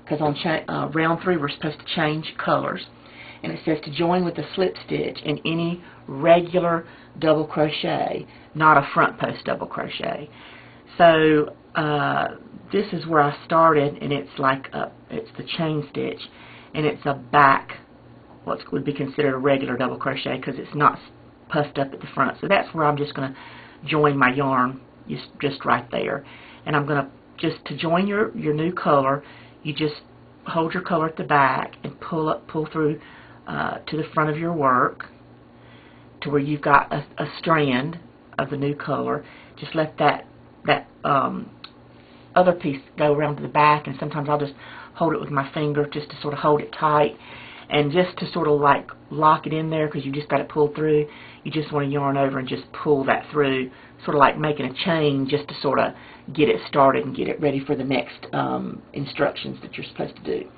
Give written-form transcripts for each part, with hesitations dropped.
because on round 3 we're supposed to change colors. And it says to join with the slip stitch in any regular double crochet, not a front post double crochet. So this is where I started, and it's like it's the chain stitch, and it's a back, what would be considered a regular double crochet, because it's not puffed up at the front. So that's where I'm just going to join my yarn, just right there. And I'm going to just to join your new color, you just hold your color at the back and pull through to the front of your work to where you've got a strand of the new color. Just let that other piece go around to the back, and sometimes I'll just hold it with my finger just to sort of hold it tight, and just to sort of like lock it in there, because you just got it pulled through. You just want to yarn over and just pull that through, sort of like making a chain, just to sort of get it started and get it ready for the next instructions that you're supposed to do.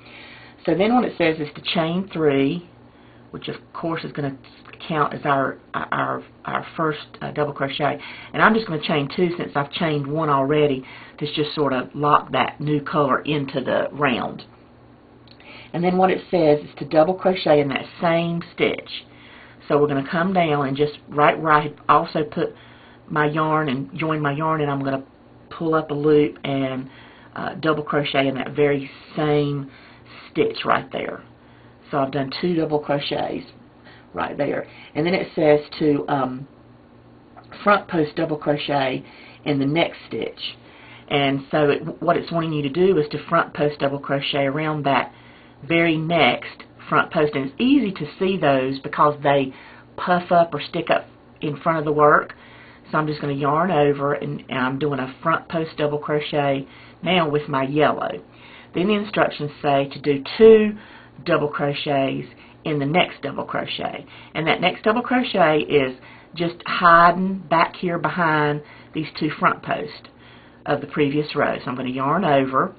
So then what it says is to chain 3, which of course is going to count as our first double crochet. And I'm just going to chain 2 since I've chained 1 already, to just sort of lock that new color into the round. And then what it says is to double crochet in that same stitch. So we're going to come down and just right where I also put my yarn and join my yarn, and I'm going to pull up a loop and double crochet in that very same stitch right there. So I've done 2 double crochets right there. And then it says to front post double crochet in the next stitch. And so what it's wanting you to do is to front post double crochet around that very next front post. And it's easy to see those because they puff up or stick up in front of the work. So I'm just going to yarn over, and I'm doing a front post double crochet now with my yellow. Then the instructions say to do 2 double crochets in the next double crochet, and that next double crochet is just hiding back here behind these 2 front posts of the previous row. So I'm going to yarn over,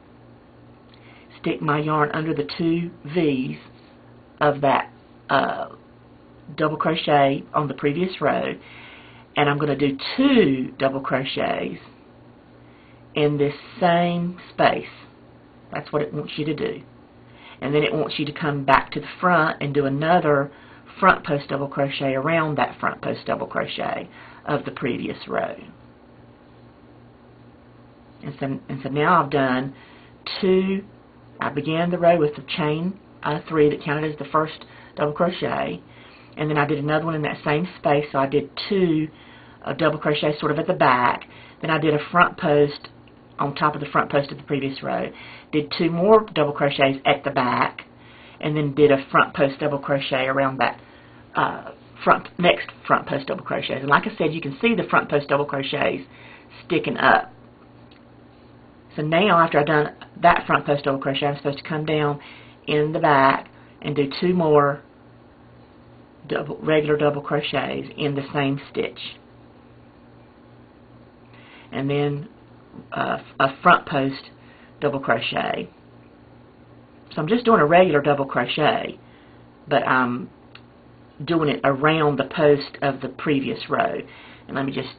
stick my yarn under the 2 V's of that double crochet on the previous row, and I'm going to do 2 double crochets in this same space. That's what it wants you to do. And then it wants you to come back to the front and do another front post double crochet around that front post double crochet of the previous row. And so now I've done 2. I began the row with the chain 3 that counted as the first double crochet, and then I did another one in that same space. So I did 2 double crochets sort of at the back. Then I did a front post on top of the front post of the previous row, did 2 more double crochets at the back, and then did a front post double crochet around that next front post double crochets. And like I said, you can see the front post double crochets sticking up. So now after I've done that front post double crochet, I'm supposed to come down in the back and do 2 more regular double crochets in the same stitch, and then a front post double crochet. So I'm just doing a regular double crochet, but I'm doing it around the post of the previous row. And let me just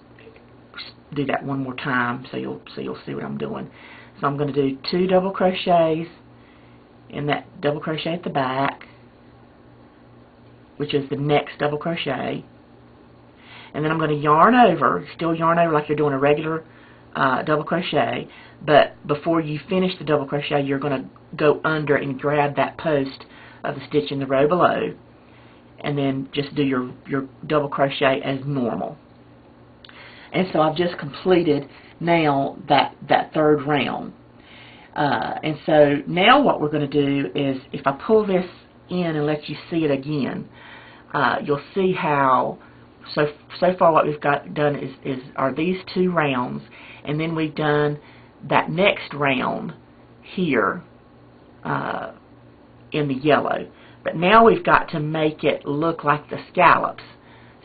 do that one more time so you'll see what I'm doing. So I'm going to do 2 double crochets in that double crochet at the back, which is the next double crochet, and then I'm going to yarn over, still yarn over like you're doing a regular double crochet, but before you finish the double crochet, you're going to go under and grab that post of the stitch in the row below, and then just do your double crochet as normal. And so I've just completed now that 3rd round. And so now what we're going to do is, if I pull this in and let you see it again, you'll see how so far what we've got done are these 2 rounds, and then we've done that next round here in the yellow. But now we've got to make it look like the scallops.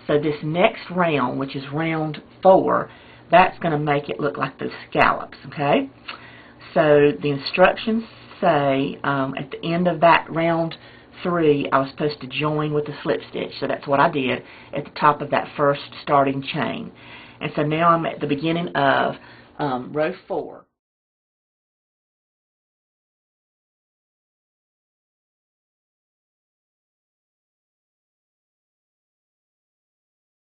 So this next round, which is round 4, that's going to make it look like the scallops, okay? So the instructions say at the end of that round 3, I was supposed to join with the slip stitch. So that's what I did at the top of that first starting chain. And so now I'm at the beginning of row 4.